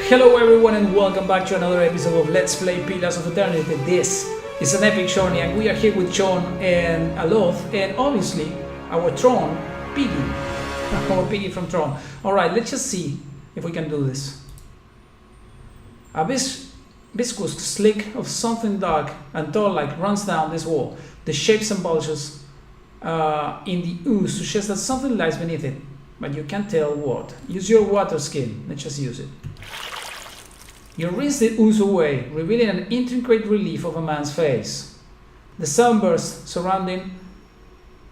Hello everyone and welcome back to another episode of Let's Play Pillars of Eternity. This is an epic journey and we are here with Sean and Aloth and obviously our Tron, Piggy. Our Piggy from Tron. Alright, let's just see if we can do this. A viscous slick of something dark and tall-like runs down this wall. The shapes and bulges in the ooze suggest that something lies beneath it, but you can't tell what. Use your water skin. Let's just use it. You rinse the ooze away, revealing an intricate relief of a man's face. The sunburst surrounding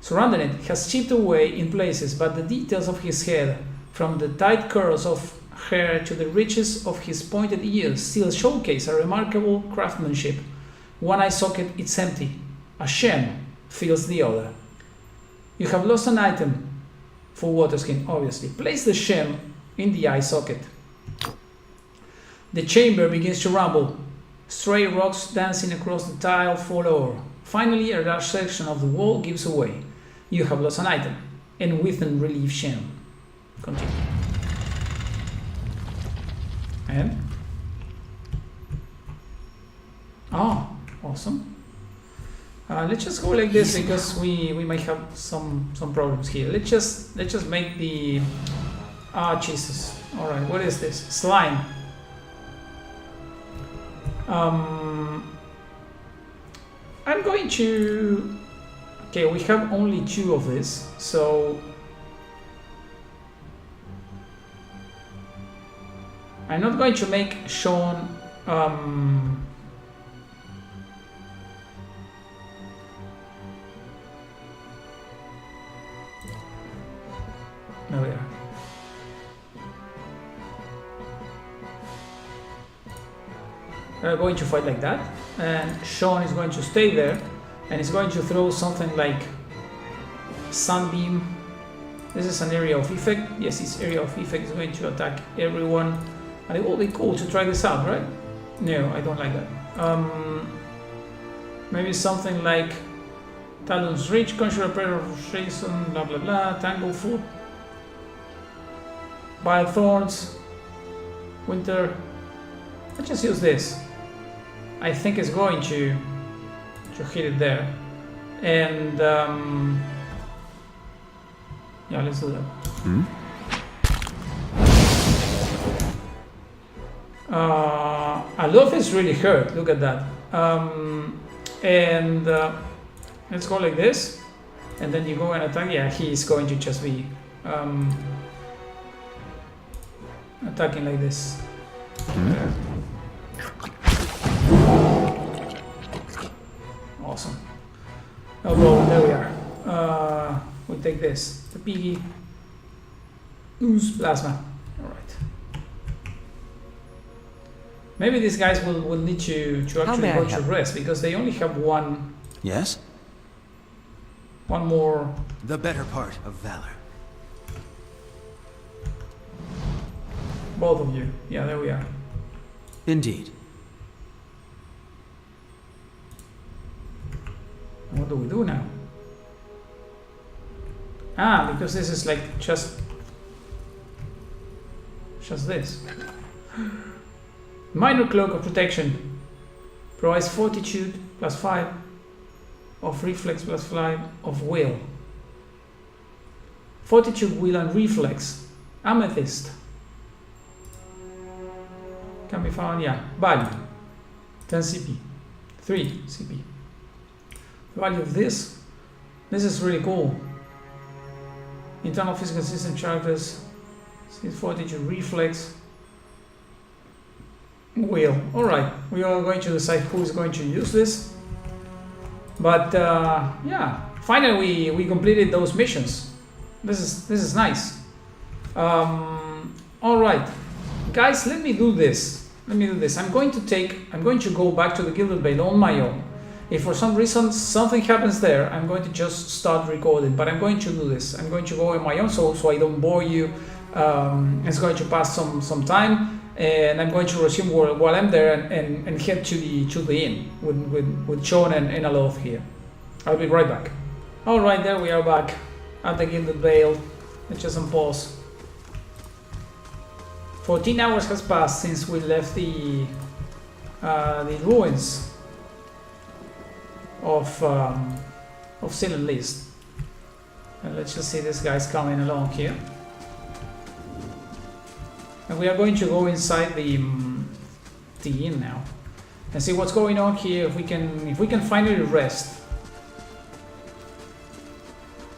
it has chipped away in places, but the details of his head, from the tight curls of hair to the ridges of his pointed ears, still showcase a remarkable craftsmanship. One eye socket is empty. A gem fills the other. You have lost an item for water skin, obviously. Place the gem in the eye socket. The chamber begins to rumble. Stray rocks dancing across the tile fall over. Finally, a large section of the wall gives away. You have lost an item, and within relief gem. Continue. And? Oh, awesome. Let's just go like this because we might have some problems here. Let's just make the Jesus. All right, what is this? Slime. I'm going to... Okay, we have only 2 of this, so... I'm not going to make Sean... There we are. We're going to fight like that, and Sean is going to stay there, and he's going to throw something like Sunbeam. This is an area of effect. Yes, this area of effect is going to attack everyone, and it will be cool to try this out, right? No, I don't like that. Maybe something like Talon's Reach, Conjure a Prayer of Frustration, blah blah blah, Tangle Foot, Vile Thorns, Winter. Let's just use this. I think it's going to hit it there, and yeah, let's do that. Aloth is really hurt. Look at that. And let's go like this, and then you go and attack. Yeah, he's going to just be attacking like this. Awesome. Oh, well, there we are. We take this. The Piggy. Ooze Plasma. Alright. Maybe these guys will need to actually go to rest because they only have one. Yes? One more. The better part of valor. Both of you. Yeah, there we are. Indeed. What do we do now? Ah, because this is like just this. Minor Cloak of Protection provides Fortitude +5 of Reflex +5 of Will. Fortitude, Will and Reflex. Amethyst can be found, yeah. Value 10 CP, 3 CP. The value of this is really cool. Internal physical system charges, Fortitude, Reflex, Will. Alright, we are going to decide who is going to use this. But yeah, finally we completed those missions. This is nice. Alright, guys, let me do this. I'm going to go back to the Gilded Vale on my own. If for some reason something happens there, I'm going to just start recording, but I'm going to do this. I'm going to go on my own so I don't bore you. It's going to pass some time, and I'm going to resume while I'm there and head to the inn with Sean and Aloth here. I'll be right back. Alright, there we are back at the Gilded Vale. Let's just unpause. 14 hours has passed since we left the ruins of Cilant Lis. And let's just see this guy's coming along here. And we are going to go inside the inn now and see what's going on here. If we can finally rest.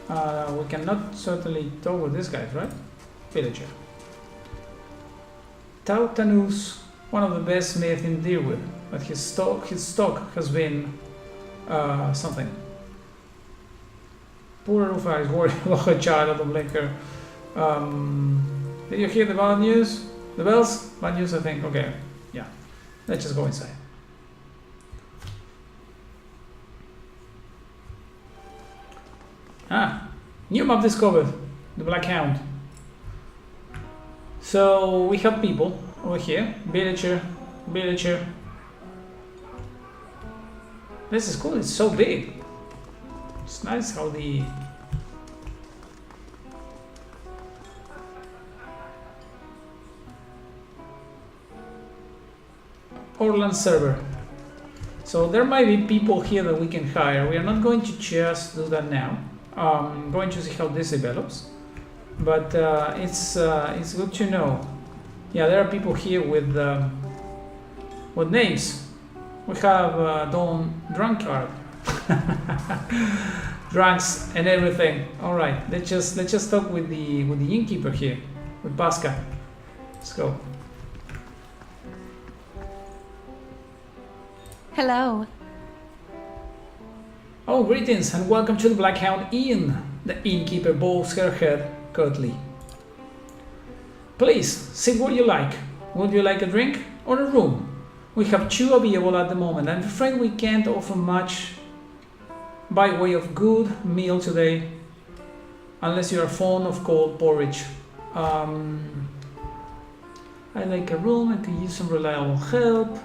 We cannot certainly talk with this guy, right? Villager. Tautanus, one of the best smiths in Druid, but his stock has been something. Poor Rufa is worried about a child of the blinker. Did you hear the bad news? The bells? Bad news, I think. Okay, yeah. Let's just go inside. New map discovered. The Black Hound. So we have people over here. Villager. This is cool. It's so big. It's nice how the Orland server. So there might be people here that we can hire. We are not going to just do that now. I'm going to see how this develops, but it's good to know. Yeah, there are people here with names. We have Don Drunkard, drunks and everything. All right, let's just talk with the innkeeper here, with Pasca. Let's go. Hello. Oh, greetings and welcome to the Black Hound Inn. The innkeeper bows her head curtly. Please, sit where you like. Would you like a drink or a room? We have 2 available at the moment. I'm afraid we can't offer much by way of good meal today, unless you are fond of cold porridge. I like a room. I could use some reliable help.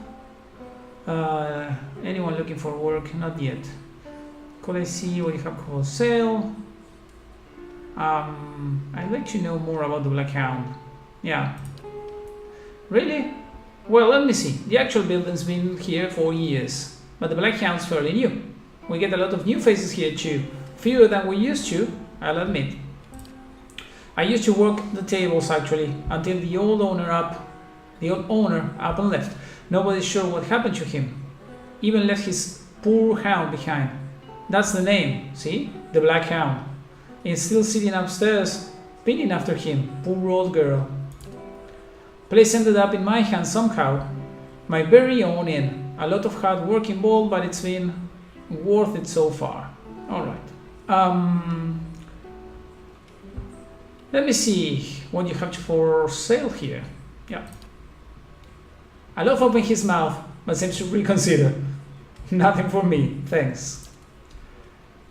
Anyone looking for work? Not yet. Could I see what you have for sale? I'd like to know more about the Black Hound. Yeah. Really? Well, let me see. The actual building's been here for years, but the Black Hound's fairly new. We get a lot of new faces here too. Fewer than we used to, I'll admit. I used to work the tables actually, until the old owner up and left. Nobody's sure what happened to him. Even left his poor hound behind. That's the name, see? The Black Hound. It's still sitting upstairs, pinning after him, poor old girl. Place ended up in my hands somehow. My very own inn. A lot of hard work involved, but it's been worth it so far. Alright. Let me see what you have for sale here. Yeah. Aloth opened his mouth, but seems to reconsider. Nothing for me, thanks.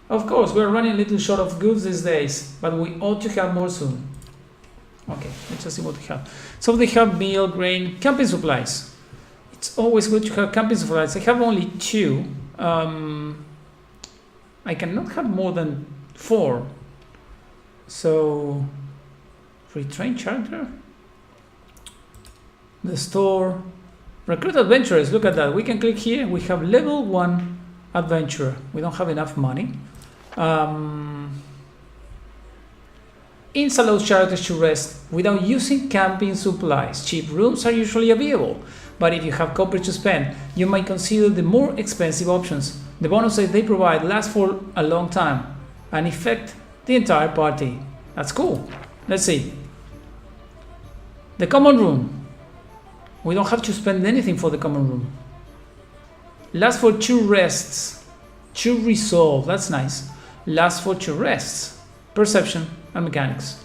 Of course, we're running a little short of goods these days, but we ought to have more soon. Okay, let's just see what we have. So they have meal, grain, camping supplies. It's always good to have camping supplies. I have only 2. I cannot have more than 4. So, retrain character? The store. Recruit adventurers, look at that. We can click here. We have level 1 adventurer. We don't have enough money. Inns allows characters to rest without using camping supplies. Cheap rooms are usually available, but if you have copper to spend, you might consider the more expensive options. The bonuses they provide last for a long time and affect the entire party. That's cool. Let's see. The common room. We don't have to spend anything for the common room. Last for 2 rests. 2 resolve. That's nice. Last for 2 rests. Perception and mechanics.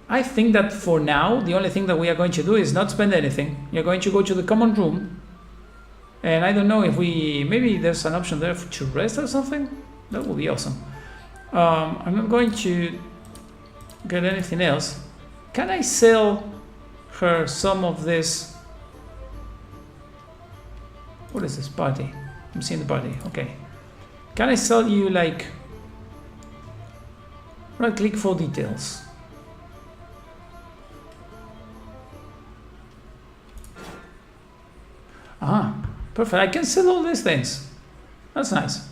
I think that for now, the only thing that we are going to do is not spend anything. You're going to go to the common room. And I don't know if maybe there's an option there to rest or something. That would be awesome. I'm not going to get anything else. Can I sell her some of this? What is this party? I'm seeing the party. Okay. Can I sell you like... Right click for details. Perfect. I can sell all these things. That's nice.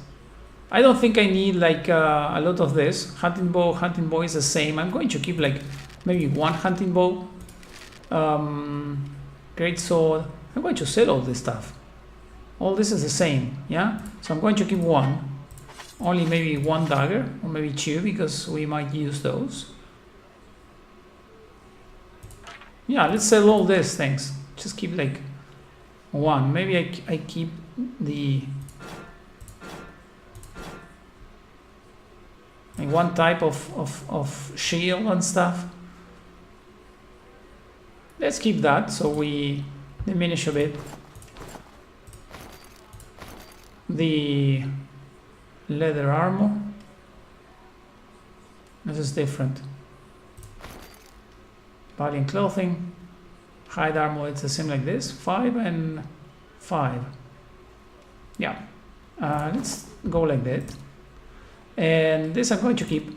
I don't think I need like a lot of this. Hunting bow is the same. I'm going to keep like maybe one hunting bow. Great sword. I'm going to sell all this stuff. All this is the same, yeah? So I'm going to keep one. Only maybe one dagger, or maybe two, because we might use those. Yeah, let's sell all these things. Just keep like one. Maybe I keep the like one type of shield and stuff. Let's keep that so we diminish a bit the leather armor. This is different. Body and clothing. Hide armor, it's the same like this. 5 and 5. Yeah. Let's go like that. And this I'm going to keep.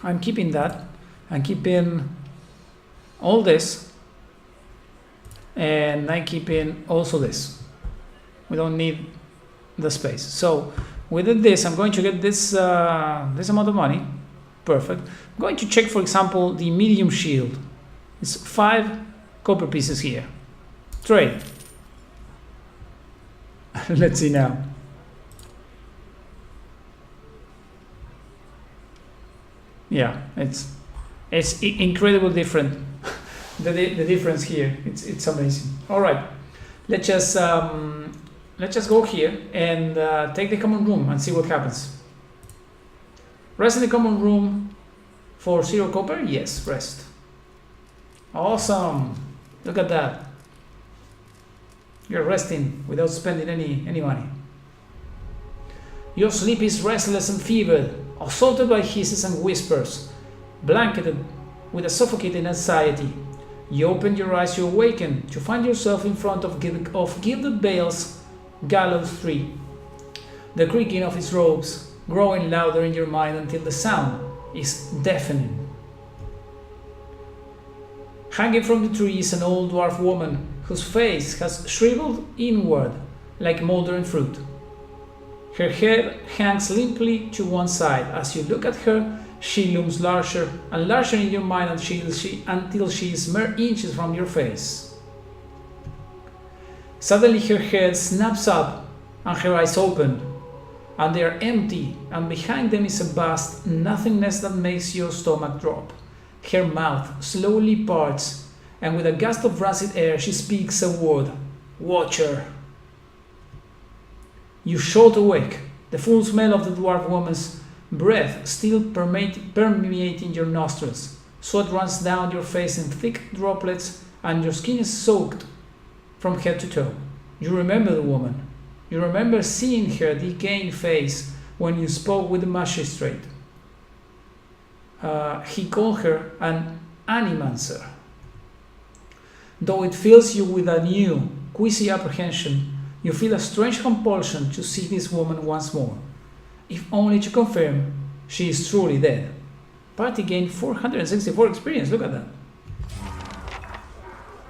I'm keeping that. I'm keeping all this. And I'm keeping also this. We don't need the space. So with this, I'm going to get this this amount of money. Perfect. I'm going to check, for example, the medium shield. It's 5 copper pieces here. Trade. Let's see now. Yeah, it's incredible different. the difference here. It's amazing. All right, let's just go here and take the common room and see what happens. Rest in the common room for 0 copper. Yes, rest. Awesome. Look at that. You're resting without spending any money. Your sleep is restless and fevered, assaulted by hisses and whispers, blanketed with a suffocating anxiety. You open your eyes, you awaken to find yourself in front of Gilded Vale's gallows tree. The creaking of its ropes growing louder in your mind until the sound is deafening. Hanging from the tree is an old dwarf woman whose face has shriveled inward like moldering fruit. Her head hangs limply to one side. As you look at her, she looms larger and larger in your mind until she is mere inches from your face. Suddenly her head snaps up and her eyes open, and they are empty, and behind them is a vast nothingness that makes your stomach drop. Her mouth slowly parts, and with a gust of rancid air she speaks a word: Watcher. You shout awake, the full smell of the dwarf woman's breath still permeating your nostrils. Sweat runs down your face in thick droplets, and your skin is soaked from head to toe. You remember the woman. You remember seeing her decaying face when you spoke with the magistrate. He called her an animancer. Though it fills you with a new, queasy apprehension, you feel a strange compulsion to see this woman once more, if only to confirm she is truly dead. Party gained 464 experience, look at that.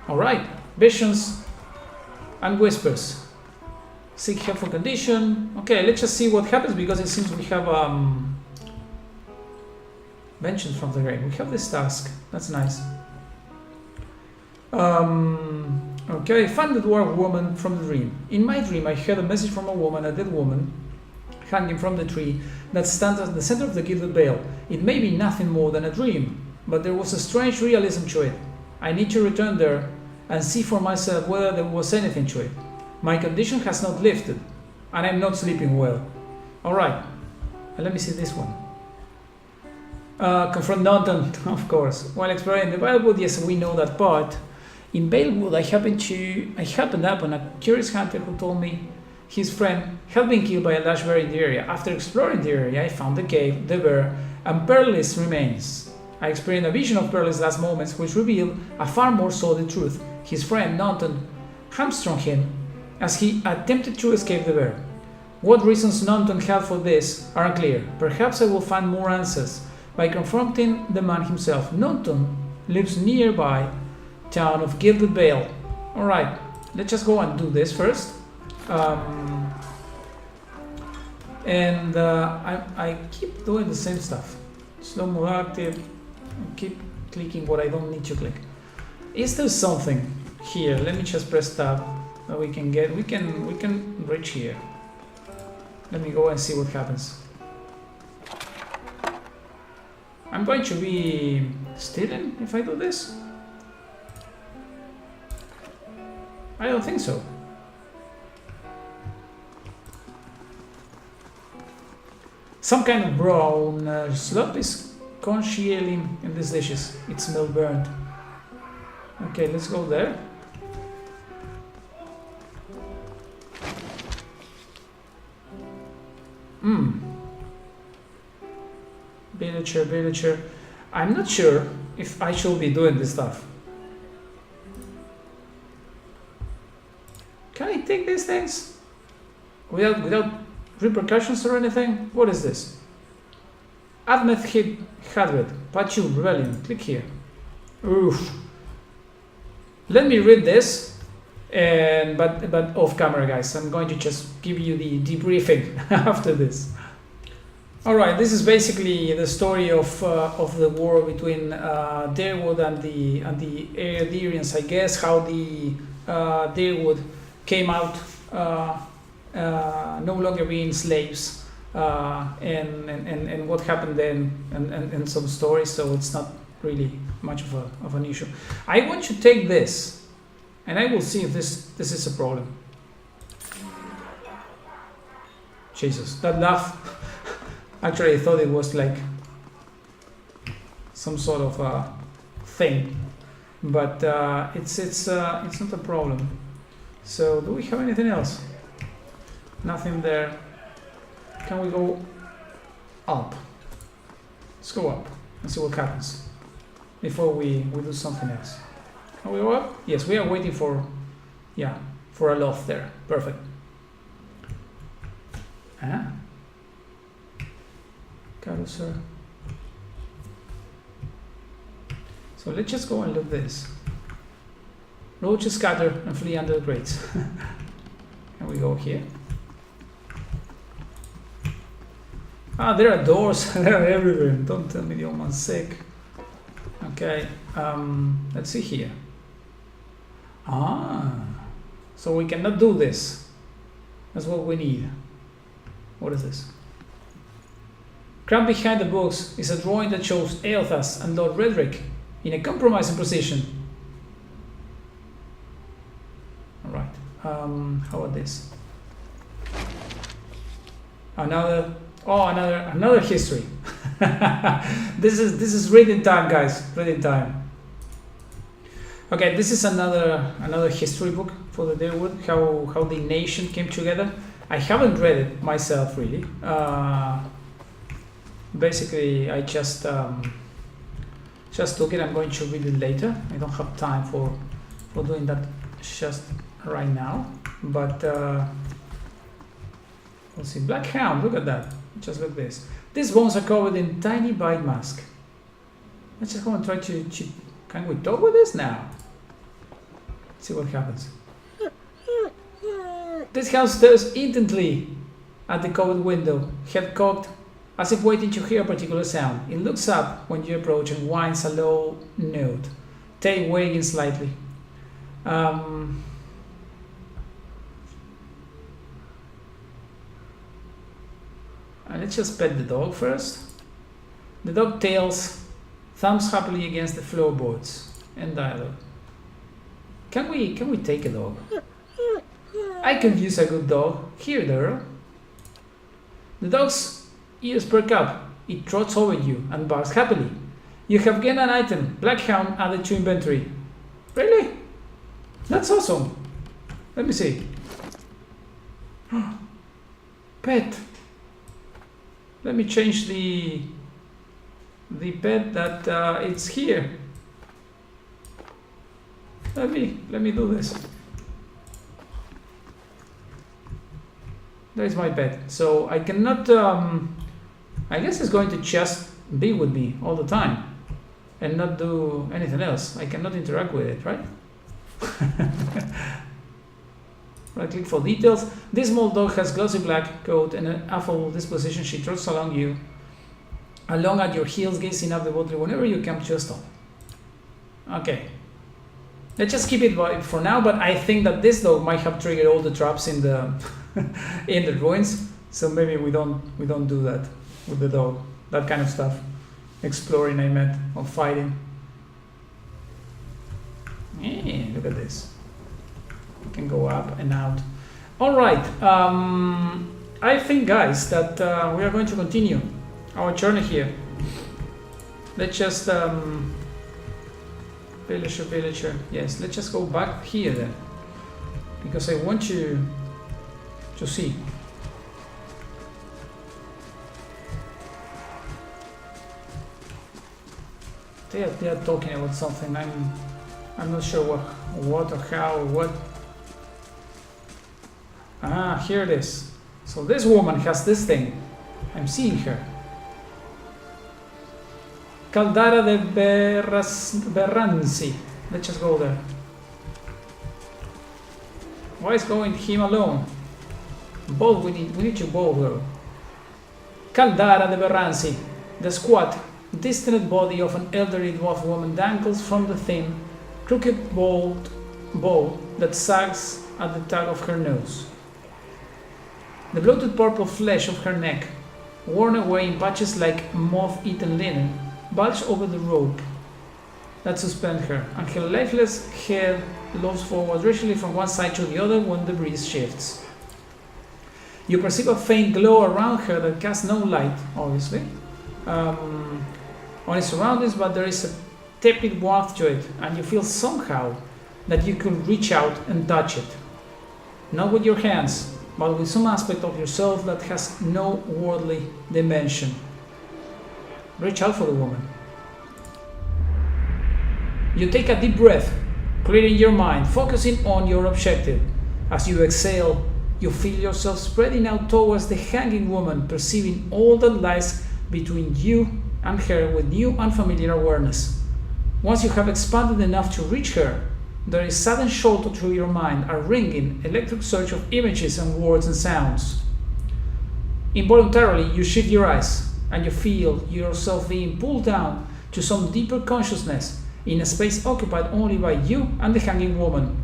Alright, visions and whispers. Seek helpful condition. Okay, let's just see what happens, because it seems we have vengeance from the grave. We have this task, that's nice. Okay, find the dwarf woman from the dream. In my dream I heard a message from a woman, a dead woman, hanging from the tree that stands at the center of the Gilded Vale. It may be nothing more than a dream, but there was a strange realism to it. I need to return there and see for myself whether there was anything to it. My condition has not lifted, and I'm not sleeping well. Alright, let me see this one. Confront Danton, of course. While exploring the Valewood, yes, we know that part. In Valewood, I happened upon a curious hunter who told me his friend had been killed by a large bear in the area. After exploring the area, I found the cave, the bear, and Pearl's remains. I experienced a vision of Pearl's last moments, which revealed a far more solid truth. His friend Danton hamstrung him as he attempted to escape the bear. What reasons Danton had for this are unclear. Perhaps I will find more answers by confronting the man himself. Danton lives nearby town of Gilded Vale. Alright, let's just go and do this first. And I keep doing the same stuff. Slow move active. I keep clicking what I don't need to click. Is there something here? Let me just press tab that we can get. We can reach here. Let me go and see what happens. I'm going to be stealing if I do this. I don't think so. Some kind of brown slop is congealing in these dishes. It smells burnt. Okay, let's go there. Villager. I'm not sure if I should be doing this stuff. Can I take these things without repercussions or anything? What is this? Admet hit Hadred. Pachu Rebellion. Click here. Oof. Let me read this, and but off camera, guys. I'm going to just give you the debriefing after this. All right, this is basically the story of the war between Deerwood and the Erdirians, I guess. How the Deerwood came out no longer being slaves, and what happened then, and some stories. So it's not really much of an issue. I want to take this, and I will see if this is a problem. Jesus, that laugh. Actually, I thought it was like some sort of thing, but it's not a problem. So, do we have anything else? Nothing there. Can we go up? Let's go up and see what happens before we do something else. Can we go up? Yes, we are waiting for Aloth there. Perfect. Carousel. So let's just go and look this. Roaches scatter and flee under the grates. Can we go here? There are doors. They're everywhere. Don't tell me the old man's sick. Okay, let's see here. So we cannot do this. That's what we need. What is this? Crammed behind the books is a drawing that shows Eothas and Lord Redrick in a compromising position. Alright, how about this? Another history. This is reading time, guys. Reading time. Okay, this is another history book for the Deerwood. How the nation came together. I haven't read it myself really. Basically, I just took it. I'm going to read it later. I don't have time for doing that just right now. But let's see. Black Hound. Look at that. Just look at this. These bones are covered in tiny bite mask. Let's just go and try to. Can we talk with this now? Let's see what happens. This hound stares intently at the covered window, head cocked, as if waiting to hear a particular sound. It looks up when you approach and whines a low note, tail wagging slightly. Let's just pet the dog first. The dog tails, thumbs happily against the floorboards, and dialogue. Can we take a dog? I could use a good dog. Here, Daryl. The dog's ears perk up. It trots over you and barks happily. You have gained an item, Black Hound, added to inventory. Really? That's awesome. Let me see. Pet. Let me change the pet that it's here. Let me do this. That is my pet. So I cannot. I guess it's going to just be with me all the time and not do anything else. I cannot interact with it, right? Right click for details. This small dog has glossy black coat and an affable disposition. She trots along at your heels, gazing up the water whenever you come to a stop. Okay. Let's just keep it for now, but I think that this dog might have triggered all the traps in the in the ruins, so maybe we don't do that with the dog. That kind of stuff. Exploring, I meant, or fighting. Yeah, look at this. You can go up and out. All right. I think, guys, that we are going to continue our journey here. Let's just villager. Yes, let's just go back here then, because I want you to see. They are talking about something. I'm not sure what or how or what. Ah, here it is. So this woman has this thing. I'm seeing her. Caldara de Berranzi. Let's just go there. Why is going him alone? Both, we need to both go. Caldara de Berranzi. The squat, distant body of an elderly dwarf woman dangles from the thin, crooked bow that sags at the tag of her nose. The bloated purple flesh of her neck, worn away in patches like moth-eaten linen, bulge over the rope that suspend her, and her lifeless head lolls forward gracefully from one side to the other when the breeze shifts. You perceive a faint glow around her that casts no light, obviously, on its surroundings, but there is a tepid warmth to it, and you feel somehow that you could reach out and touch it. Not with your hands, but with some aspect of yourself that has no worldly dimension. Reach out for the woman. You take a deep breath, clearing your mind, focusing on your objective. As you exhale, you feel yourself spreading out towards the hanging woman, perceiving all that lies between you and her with new unfamiliar awareness. Once you have expanded enough to reach her, there is sudden shot through your mind, a ringing, electric surge of images and words and sounds. Involuntarily, you shift your eyes, and you feel yourself being pulled down to some deeper consciousness in a space occupied only by you and the hanging woman.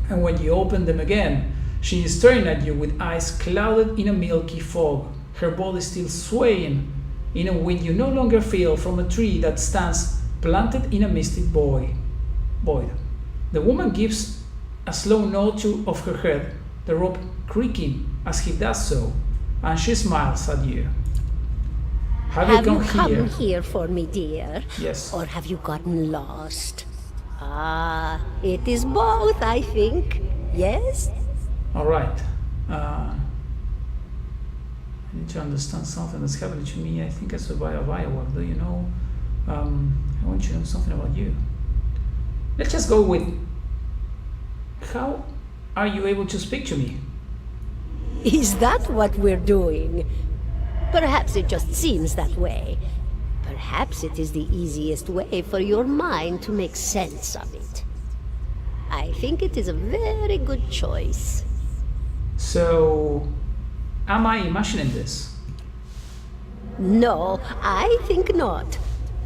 And when you open them again, she is staring at you with eyes clouded in a milky fog, her body still swaying in a wind you no longer feel from a tree that stands planted in a misty void. The woman gives a slow nod of her head, the rope creaking as he does so, and she smiles at you. Have you come here for me, dear? Yes. Or have you gotten lost? Ah, it is both, I think. Yes? All right. I need to understand something that's happening to me. I think I survived a firewalk. Do you know? I want you to know something about you. Let's just go with, how are you able to speak to me? Is that what we're doing? Perhaps it just seems that way. Perhaps it is the easiest way for your mind to make sense of it. I think it is a very good choice. So, am I imagining this? No, I think not.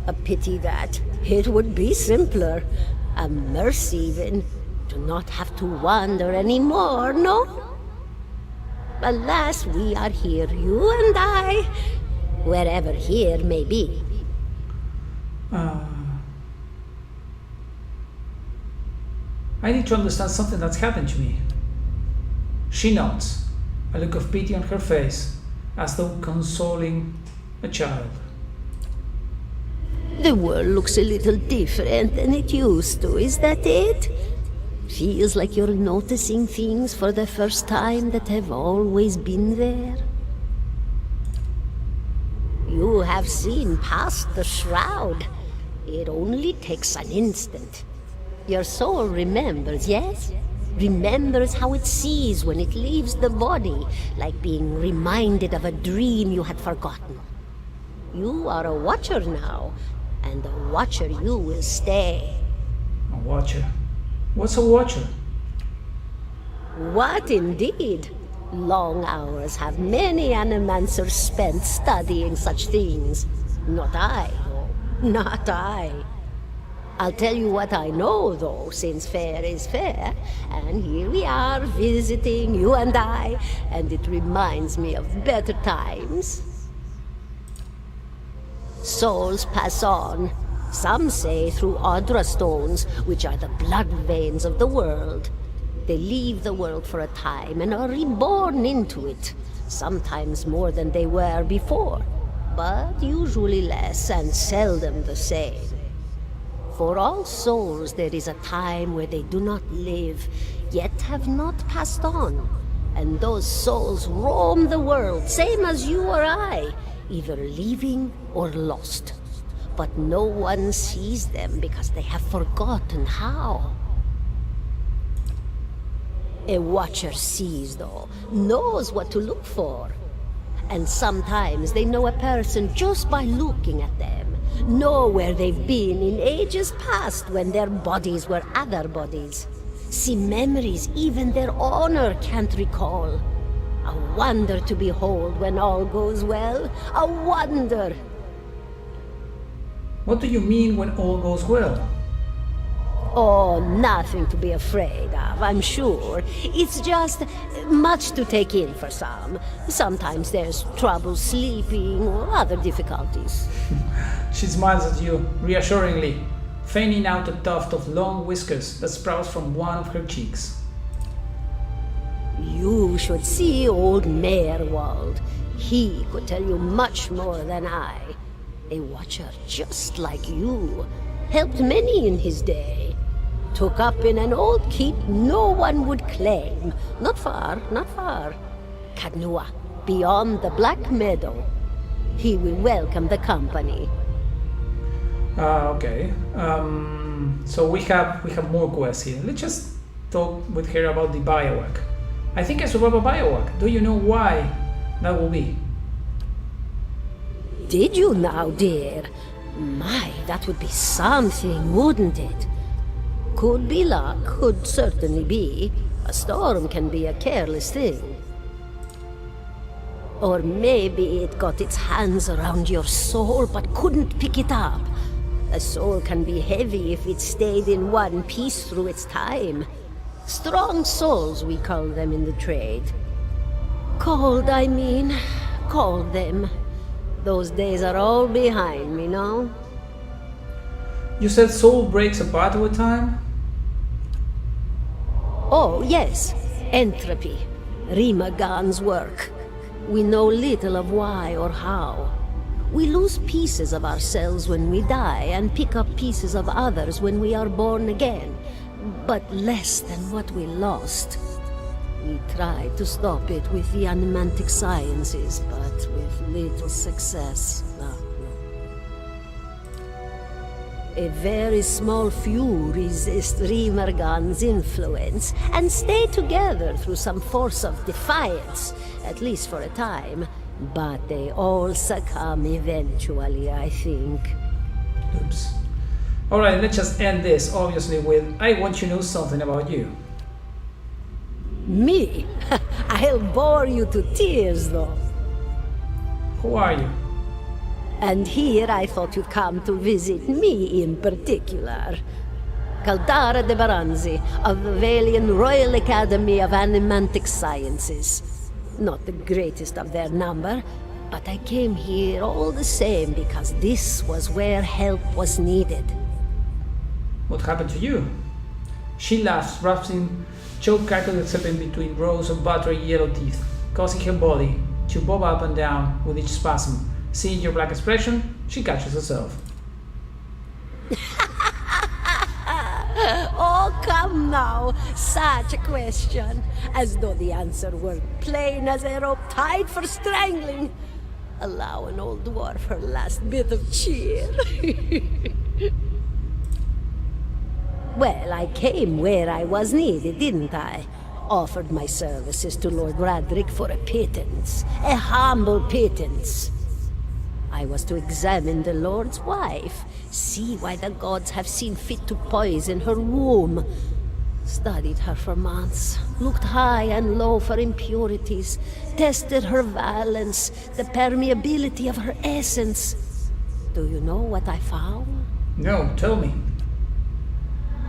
A pity that. It would be simpler. A mercy even. To not have to wander anymore, no? Alas, we are here, you and I, wherever here may be. I need to understand something that's happened to me. She nods, a look of pity on her face, as though consoling a child. The world looks a little different than it used to, is that it? Feels like you're noticing things for the first time that have always been there. You have seen past the shroud. It only takes an instant. Your soul remembers, yes? Remembers how it sees when it leaves the body, like being reminded of a dream you had forgotten. You are a watcher now, and a watcher you will stay. A watcher? What's a watcher? What indeed? Long hours have many animancers spent studying such things. Not I, though. Not I. I'll tell you what I know, though, since fair is fair, and here we are visiting, you and I, and it reminds me of better times. Souls pass on, some say through Audra stones, which are the blood veins of the world. They leave the world for a time and are reborn into it, sometimes more than they were before, but usually less and seldom the same. For all souls there is a time where they do not live, yet have not passed on. And those souls roam the world, same as you or I, either leaving or lost. But no one sees them because they have forgotten how. A watcher sees, though, knows what to look for. And sometimes they know a person just by looking at them. Know where they've been in ages past when their bodies were other bodies. See memories even their honor can't recall. A wonder to behold when all goes well. A wonder! What do you mean when all goes well? Oh, nothing to be afraid of, I'm sure. It's just much to take in for some. Sometimes there's trouble sleeping or other difficulties. She smiles at you, reassuringly, fanning out a tuft of long whiskers that sprouts from one of her cheeks. You should see old Merwald. He could tell you much more than I. A watcher just like you. Helped many in his day. Took up in an old keep no one would claim. Not far, not far. Kadnua, beyond the Black Meadow. He will welcome the company. Okay. So we have more quests here. Let's just talk with her about the biohack. I think I survived a biohack. Do you know why that will be? Did you now, dear? My, that would be something, wouldn't it? Could be luck, could certainly be. A storm can be a careless thing. Or maybe it got its hands around your soul but couldn't pick it up. A soul can be heavy if it stayed in one piece through its time. Strong souls, we call them in the trade. Cold, I mean. Called them. Those days are all behind me now. You said soul breaks apart over time? Oh, yes. Entropy. Rimagan's work. We know little of why or how. We lose pieces of ourselves when we die and pick up pieces of others when we are born again, but less than what we lost. We tried to stop it with the animantic sciences, but with little success. A very small few resist Rimergan's influence and stay together through some force of defiance, at least for a time. But they all succumb eventually, I think. Oops. Alright, let's just end this, obviously, with I want to know something about you. Me? I'll bore you to tears, though. Who are you? And here I thought you'd come to visit me in particular. Caldara de Baranzi, of the Valian Royal Academy of Animantic Sciences. Not the greatest of their number, but I came here all the same because this was where help was needed. What happened to you? She laughs, wrapping choke cackle slipping between rows of buttery yellow teeth, causing her body to bob up and down with each spasm. Seeing your black expression, she catches herself. Oh, come now! Such a question! As though the answer were plain as a rope tied for strangling. Allow an old dwarf her last bit of cheer. Well, I came where I was needed, didn't I? Offered my services to Lord Radric for a pittance. A humble pittance. I was to examine the Lord's wife, see why the gods have seen fit to poison her womb. Studied her for months, looked high and low for impurities, tested her valence, the permeability of her essence. Do you know what I found? No, tell me.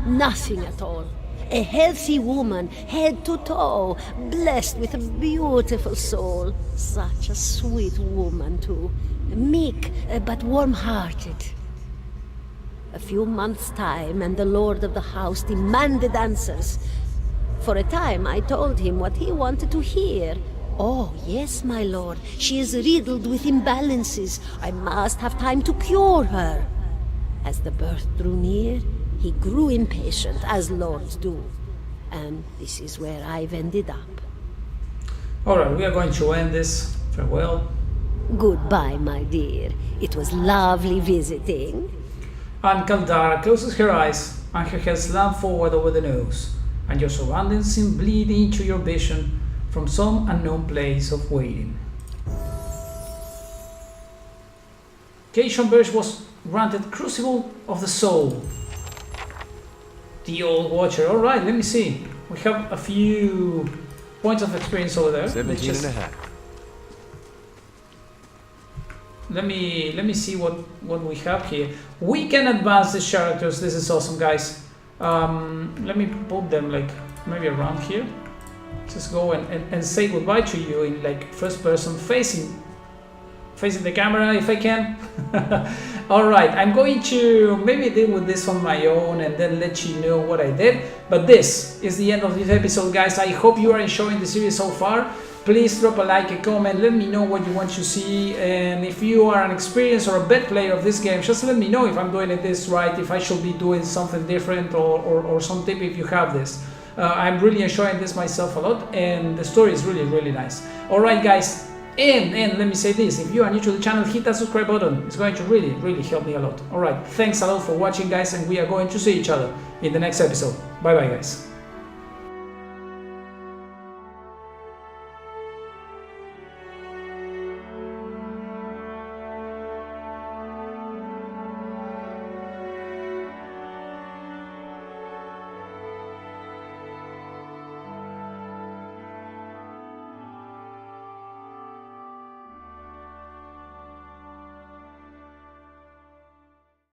Nothing at all. A healthy woman, head to toe, blessed with a beautiful soul. Such a sweet woman, too. Meek, but warm-hearted. A few months' time, and the lord of the house demanded answers. For a time, I told him what he wanted to hear. Oh, yes, my lord. She is riddled with imbalances. I must have time to cure her. As the birth drew near, he grew impatient, as lords do. And this is where I've ended up. Alright, we are going to end this. Farewell. Goodbye, my dear. It was lovely visiting. And Caldara closes her eyes, and her head slants forward over the nose, and your surroundings seem bleed into your vision from some unknown place of waiting. Bearish was granted Crucible of the Soul. The Old Watcher. Alright, let me see. We have a few points of experience over there. 17 and a half. Let me see what we have here. We can advance these characters. This is awesome, guys. Let me put them like maybe around here. Just go and say goodbye to you in like first person, facing the camera if I can. Alright, I'm going to maybe deal with this on my own and then let you know what I did. But this is the end of this episode, guys. I hope you are enjoying the series so far. Please drop a like, a comment, let me know what you want to see, and if you are an experienced or a bad player of this game, just let me know if I'm doing this right, if I should be doing something different or some tip if you have this. I'm really enjoying this myself a lot, and the story is really nice. Alright guys, and let me say this, if you are new to the channel, hit that subscribe button. It's going to really help me a lot. Alright, thanks a lot for watching, guys, and we are going to see each other in the next episode. Bye bye, guys.